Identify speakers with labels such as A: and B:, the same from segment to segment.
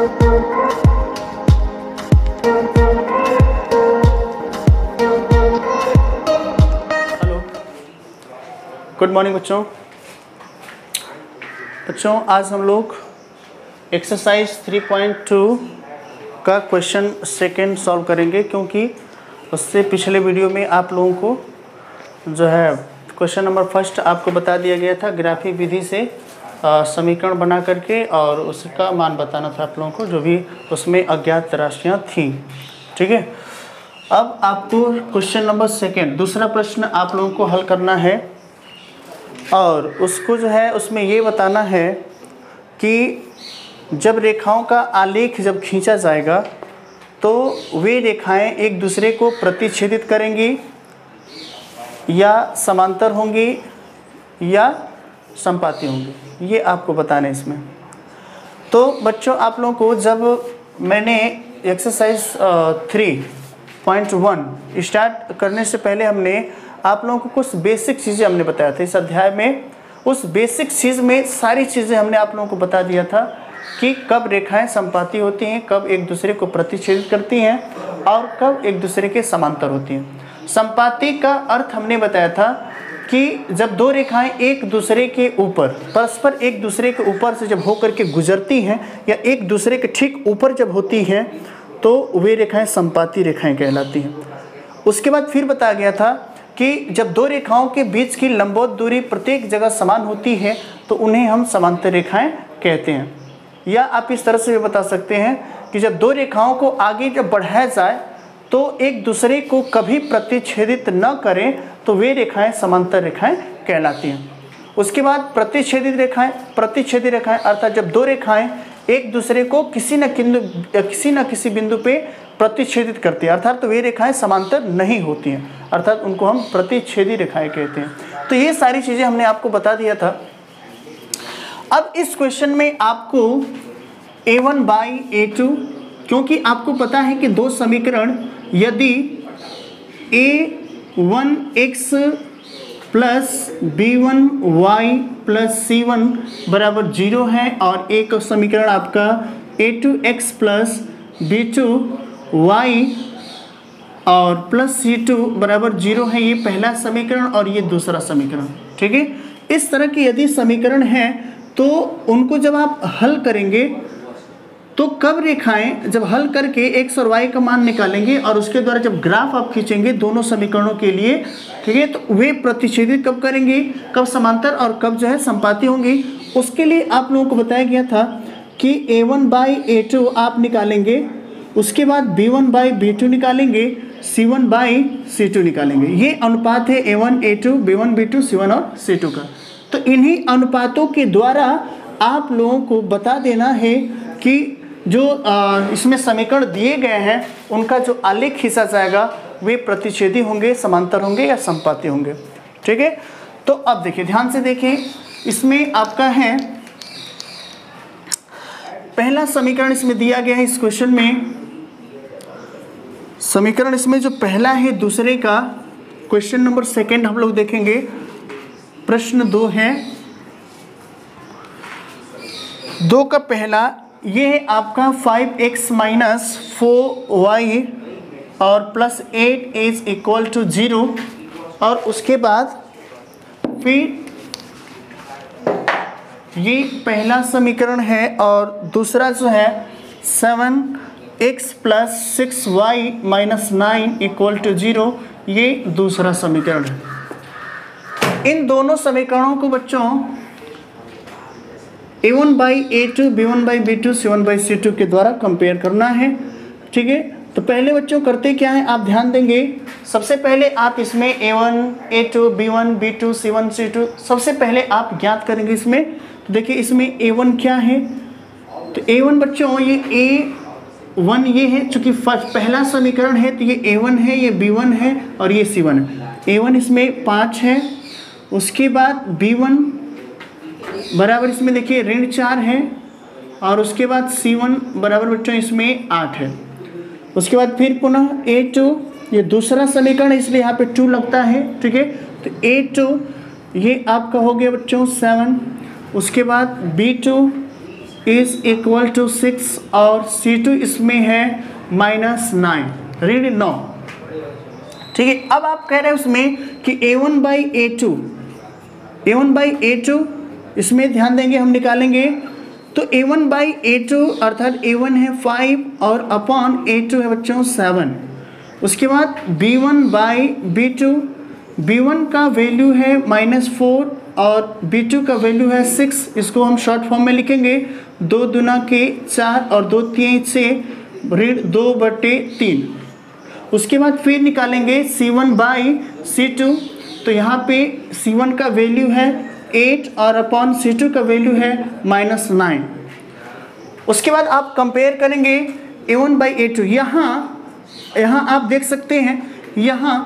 A: Good morning बच्चों। आज हम लोग एक्सरसाइज 3.2 का क्वेश्चन सेकंड सॉल्व करेंगे, क्योंकि उससे पिछले वीडियो में आप लोगों को जो है क्वेश्चन नंबर फर्स्ट आपको बता दिया गया था ग्राफिक विधि से समीकरण बना करके, और उसका मान बताना था आप लोगों को, जो भी उसमें अज्ञात राशियाँ थीं। ठीक है, अब आपको क्वेश्चन नंबर सेकंड दूसरा प्रश्न आप लोगों को हल करना है, और उसको जो है उसमें ये बताना है कि जब रेखाओं का आलेख जब खींचा जाएगा तो वे रेखाएं एक दूसरे को प्रतिच्छेदित करेंगी या समांतर होंगी या समपाती होंगी, ये आपको बताना है इसमें। तो बच्चों आप लोगों को जब मैंने एक्सरसाइज 3.1 स्टार्ट करने से पहले हमने आप लोगों को कुछ बेसिक चीज़ें हमने बताया था इस अध्याय में। उस बेसिक चीज़ में सारी चीज़ें हमने आप लोगों को बता दिया था कि कब रेखाएं समपाती होती हैं, कब एक दूसरे को प्रतिच्छेदित करती हैं, और कब एक दूसरे के समांतर होती हैं। समपाती का अर्थ हमने बताया था कि जब दो रेखाएं एक दूसरे के ऊपर परस्पर एक दूसरे के ऊपर से जब होकर के गुजरती हैं या एक दूसरे के ठीक ऊपर जब होती हैं तो वे रेखाएं समपाती रेखाएं कहलाती हैं। उसके बाद फिर बताया गया था कि जब दो रेखाओं के बीच की लंबवत दूरी प्रत्येक जगह समान होती है तो उन्हें हम समांतर रेखाएं कहते हैं। या आप इस तरह से भी बता सकते हैं कि जब दो रेखाओं को आगे जब बढ़ाया जाए तो एक दूसरे को कभी प्रतिच्छेदित न करें तो वे रेखाएं समांतर रेखाएं कहलाती हैं। उसके बाद प्रतिच्छेदित रेखाएं अर्थात जब दो रेखाएं एक दूसरे को किसी न किसी बिंदु पे प्रतिच्छेदित करती है, अर्थात तो वे रेखाएं समांतर नहीं होती हैं, अर्थात उनको हम प्रतिच्छेदी रेखाएं कहते हैं। तो ये सारी चीज़ें हमने आपको बता दिया था। अब इस क्वेश्चन में आपको a1/a2, क्योंकि आपको पता है कि दो समीकरण यदि a1x plus b1y plus c1 बराबर 0 है, और एक समीकरण आपका a2x प्लस b2y और प्लस c2 बराबर 0 है, ये पहला समीकरण और ये दूसरा समीकरण। ठीक है, इस तरह के यदि समीकरण हैं तो उनको जब आप हल करेंगे तो कब रेखाएं जब हल करके x और y का मान निकालेंगे और उसके द्वारा जब ग्राफ आप खींचेंगे दोनों समीकरणों के लिए, ठीक है, तो वे प्रतिच्छेदित कब करेंगे, कब समांतर और कब जो है समपाती होंगी। उसके लिए आप लोगों को बताया गया था कि a1/a2 आप निकालेंगे, उसके बाद b1/b2 निकालेंगे, c1/c2 निकालेंगे। ये अनुपात है a1, a2, b1, b2, c1 और c2 का। तो इन्हीं अनुपातों के द्वारा आप लोगों को बता देना है कि जो इसमें समीकरण दिए गए हैं उनका जो आलेख खींचा जाएगा वे प्रतिच्छेदी होंगे, समांतर होंगे या समपाती होंगे। ठीक है, तो अब देखिए, ध्यान से देखिए, इसमें आपका है पहला समीकरण इसमें दिया गया है। इस क्वेश्चन में समीकरण इसमें जो पहला है दूसरे का, क्वेश्चन नंबर सेकंड हम लोग देखेंगे। प्रश्न 2 है, 2 का पहला ये है आपका 5x माइनस 4y और प्लस 8 इज इक्वल टू 0, और उसके बाद फिर ये पहला समीकरण है, और दूसरा जो है 7x plus 6y minus 9 equal to 0, ये दूसरा समीकरण है। इन दोनों समीकरणों को बच्चों a1/a2, b1/b2, c1/c2 के द्वारा कंपेयर करना है। ठीक है, तो पहले बच्चों करते क्या है, आप ध्यान देंगे, सबसे पहले आप इसमें a1, a2, b1, b2, c1, c2 सबसे पहले आप ज्ञात करेंगे इसमें। तो देखिए इसमें a1 क्या है, तो a1 बच्चों ये a1 ये है, चूँकि पहला समीकरण है तो ये a1 है, ये b1 है और ये c1 है। a1 इसमें 5 है, उसके बाद b1 बराबर इसमें देखिए ऋण 4 है, और उसके बाद c1 बराबर बच्चों इसमें 8 है। उसके बाद फिर पुनः a2, ये दूसरा समीकरण है इसलिए यहाँ पे 2 लगता है। ठीक है, तो a2 ये आपका हो गया बच्चों 7, उसके बाद b2 इज इक्वल टू 6 और C2 इसमें है -9, रीड 9। ठीक है, अब आप कह रहे हैं उसमें कि A1/A2 इसमें ध्यान देंगे, हम निकालेंगे तो A1/A2 अर्थात A1 है 5 और अपॉन A2 है बच्चों 7। उसके बाद B1/B2, B1 का वैल्यू है -4 और B2 का वैल्यू है 6। इसको हम शॉर्ट फॉर्म में लिखेंगे 2 दूना के 4 और 2 3 से ऋण 2/3। उसके बाद फिर निकालेंगे C1/C2, तो यहाँ पे C1 का वैल्यू है 8 और अपॉन C2 का वैल्यू है -9। उसके बाद आप कंपेयर करेंगे A1/A2, यहाँ आप देख सकते हैं यहाँ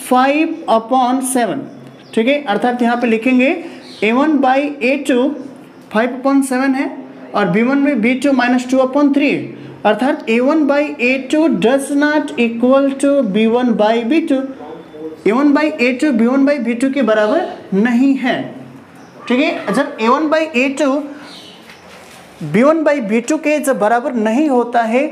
A: 5/7, ठीक है, अर्थात यहाँ पे लिखेंगे A1/A2 5/7 है और B1/B2 -2/3, अर्थात A1/A2 does not equal to B1/B2। A1/A2 B1/B2 के बराबर नहीं है। ठीक है, जब A1/A2 B1/B2 के जब बराबर नहीं होता है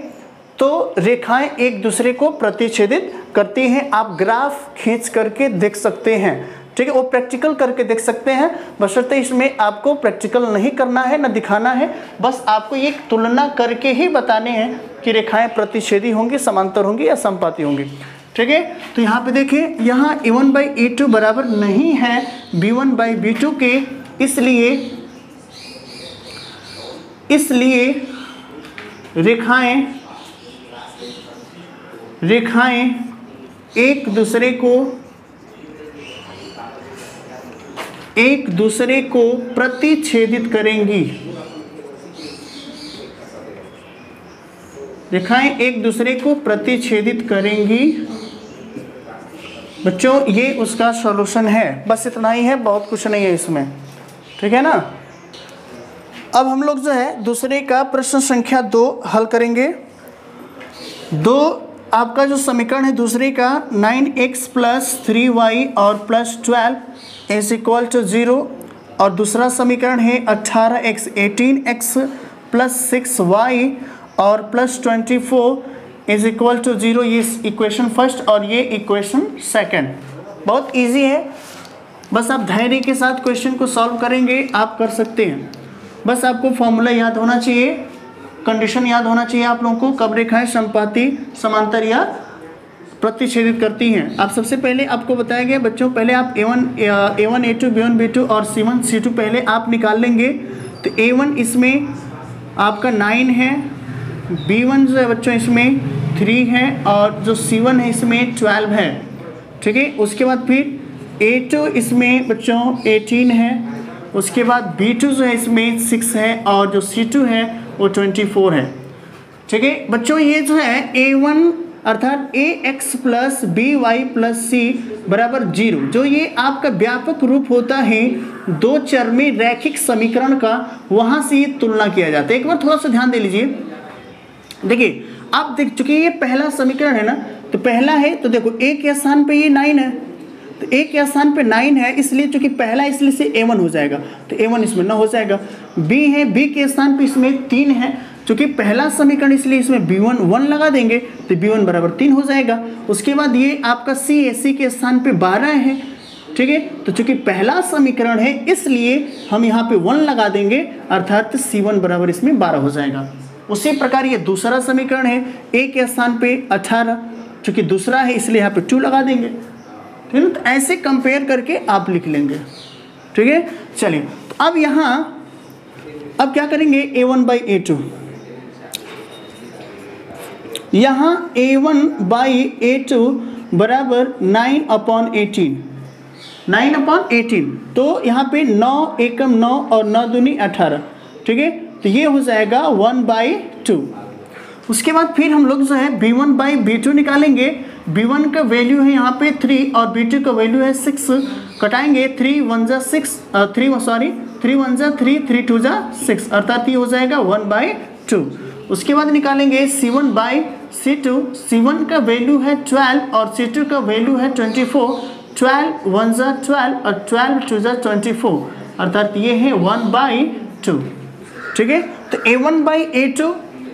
A: तो रेखाएं एक दूसरे को प्रतिच्छेदित करती हैं। आप ग्राफ खींच करके देख सकते हैं, ठीक है, वो प्रैक्टिकल करके देख सकते हैं, बशर्ते इसमें आपको प्रैक्टिकल नहीं करना है ना दिखाना है, बस आपको ये तुलना करके ही बताने हैं कि रेखाएं प्रतिच्छेदी होंगी, समांतर होंगी या समपाती होंगी। ठीक है, तो यहाँ पे देखिए, यहाँ A1/A2 बराबर नहीं है B1/B2 के, इसलिए रेखाएं एक दूसरे को प्रतिच्छेदित करेंगी। रेखाएं एक दूसरे को प्रतिच्छेदित करेंगी। बच्चों ये उसका सॉल्यूशन है, बस इतना ही है, बहुत कुछ नहीं है इसमें। ठीक है ना। अब हम लोग जो है दूसरे का प्रश्न संख्या 2 हल करेंगे। 2 आपका जो समीकरण है दूसरे का 9x + 3y और +12 = 0, और दूसरा समीकरण है 18x + 6y और +24 = 0। ये इक्वेशन फर्स्ट और ये इक्वेशन सेकंड। बहुत इजी है, बस आप धैर्य के साथ क्वेश्चन को सॉल्व करेंगे, आप कर सकते हैं। बस आपको फॉर्मूला याद होना चाहिए, कंडीशन याद होना चाहिए आप लोगों को, कब रेखाएं समपाती, समांतर या प्रतिच्छेदित करती हैं। आप सबसे पहले आपको बताया गया बच्चों, पहले आप A1 A2 B1 B2 और C1 C2 पहले आप निकाल लेंगे। तो A1 इसमें आपका 9 है, B1 जो है बच्चों इसमें 3 है और जो C1 है इसमें 12 है। ठीक है, उसके बाद फिर A2 इसमें बच्चों 18 है, उसके बाद B2 जो है इसमें 6 है और जो C2 है वो 24 है। ठीक है बच्चों, ये जो है A1 अर्थात AX + BY + C = 0, जो ये आपका व्यापक रूप होता है दो चरमी रैखिक समीकरण का, वहाँ से ये तुलना किया जाता है। एक बार थोड़ा सा ध्यान दे लीजिए, देखिए आप देख चुके ये पहला समीकरण है ना, तो पहला है तो देखो A के स्थान पे ये 9 है, तो A के स्थान पे 9 है, इसलिए चूंकि पहला इसलिए से A1 हो जाएगा, तो A1 इसमें 9 हो जाएगा। B है, B के स्थान पे इसमें 3 है, चूंकि पहला समीकरण इसलिए इसमें B1 1 लगा देंगे तो B1 = 3 हो जाएगा। उसके बाद ये आपका C है, C के स्थान पे 12 है। ठीक है, तो चूंकि पहला समीकरण है इसलिए हम यहाँ पे 1 लगा देंगे, अर्थात C1 बराबर इसमें 12 हो जाएगा। उसी प्रकार ये दूसरा समीकरण है, A के स्थान पे 18, चूंकि दूसरा है इसलिए यहाँ पे 2 लगा देंगे। ठीक है, तो ऐसे कंपेयर करके आप लिख लेंगे। ठीक है, चलिए तो अब यहाँ अब क्या करेंगे, A1/A2, यहाँ A1/A2 बराबर 9/18, 9/18, तो यहाँ पे 9 एकम 9 और 9 दूनी 18। ठीक है, तो ये हो जाएगा 1/2। उसके बाद फिर हम लोग जो है B1/B2 निकालेंगे। B1 का वैल्यू है यहाँ पे 3 और B2 का वैल्यू है 6, कटाएंगे 3 1 जा 6, 3 1 जा 3, 3 2 जा 6, अर्थात ये हो जाएगा 1/2। उसके बाद निकालेंगे C1/C2, C1 का वैल्यू है 12 और C2 का वैल्यू है 24, 12 1 जा 12 और 12 2 जा 24, अर्थात ये है 1/2। ठीक है, तो A1/A2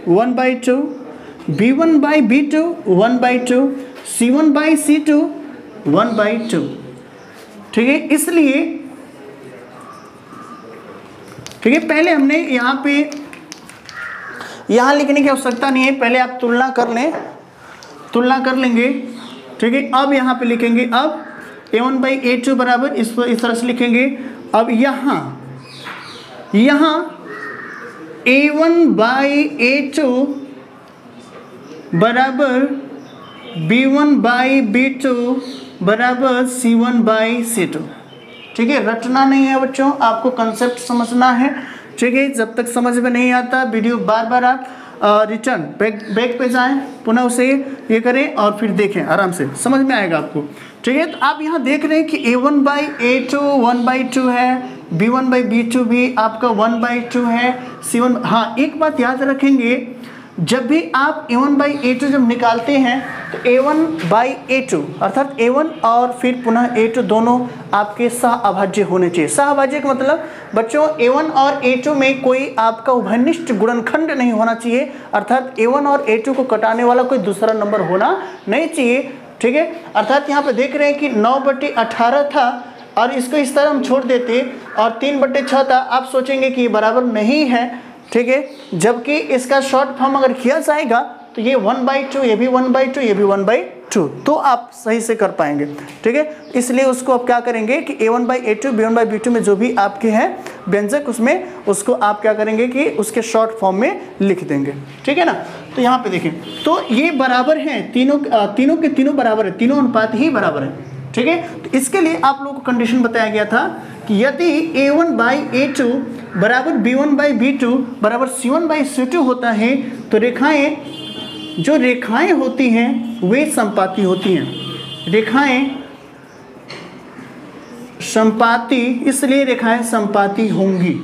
A: 1/2, B1/B2 1/2, C1/C2 1/2। ठीक है, इसलिए ठीक है, पहले हमने यहाँ पे यहाँ लिखने की आवश्यकता नहीं है, पहले आप तुलना कर लेंगे। ठीक है, अब यहाँ पे लिखेंगे, अब A1/A2 बराबर इस तरह से लिखेंगे। अब यहाँ A1/A2 बराबर B1/B2 बराबर C1/C2। ठीक है, रटना नहीं है बच्चों, आपको कंसेप्ट समझना है। ठीक है, जब तक समझ में नहीं आता वीडियो बार बार आप रिटर्न बैक पे जाएं, पुनः उसे ये करें और फिर देखें, आराम से समझ में आएगा आपको। ठीक है, तो आप यहाँ देख रहे हैं कि A1/A2 1/2 है, B1/B2 भी आपका 1/2 है, C1। हाँ, एक बात याद रखेंगे, जब भी आप A1/A2 जब निकालते हैं तो A1/A2 अर्थात A1 और फिर पुनः A2 दोनों आपके सहअभाज्य होने चाहिए। सहअभाज्य का मतलब बच्चों A1 और A2 में कोई आपका उभयनिष्ठ गुणनखंड नहीं होना चाहिए, अर्थात A1 और A2 को कटाने वाला कोई दूसरा नंबर होना नहीं चाहिए। ठीक है, अर्थात यहाँ पे देख रहे हैं कि 9/18 था और इसको इस तरह हम छोड़ देते और 3/6 था, आप सोचेंगे कि ये बराबर नहीं है। ठीक है, जबकि इसका शॉर्ट फॉर्म अगर किया जाएगा तो ये 1/2, ये भी 1/2, ये भी 1/2, तो आप सही से कर पाएंगे। ठीक है, इसलिए उसको आप क्या करेंगे कि A1/A2 B1/B2 में जो भी आपके हैं व्यंजक, उसमें उसको आप क्या करेंगे कि उसके शॉर्ट फॉर्म में लिख देंगे। ठीक है ना, तो यहाँ पे देखें, तो ये बराबर हैं, तीनों के तीनों बराबर है, तीनों अनुपात ही बराबर है। ठीक है, तो इसके लिए आप लोगों को कंडीशन बताया गया था कि यदि A1/A2 बराबर B1/B2 बराबर C1/C2 होता है तो जो रेखाएं होती हैं वे संपाती होती हैं। रेखाएं संपाती, इसलिए रेखाएं संपाती होंगी।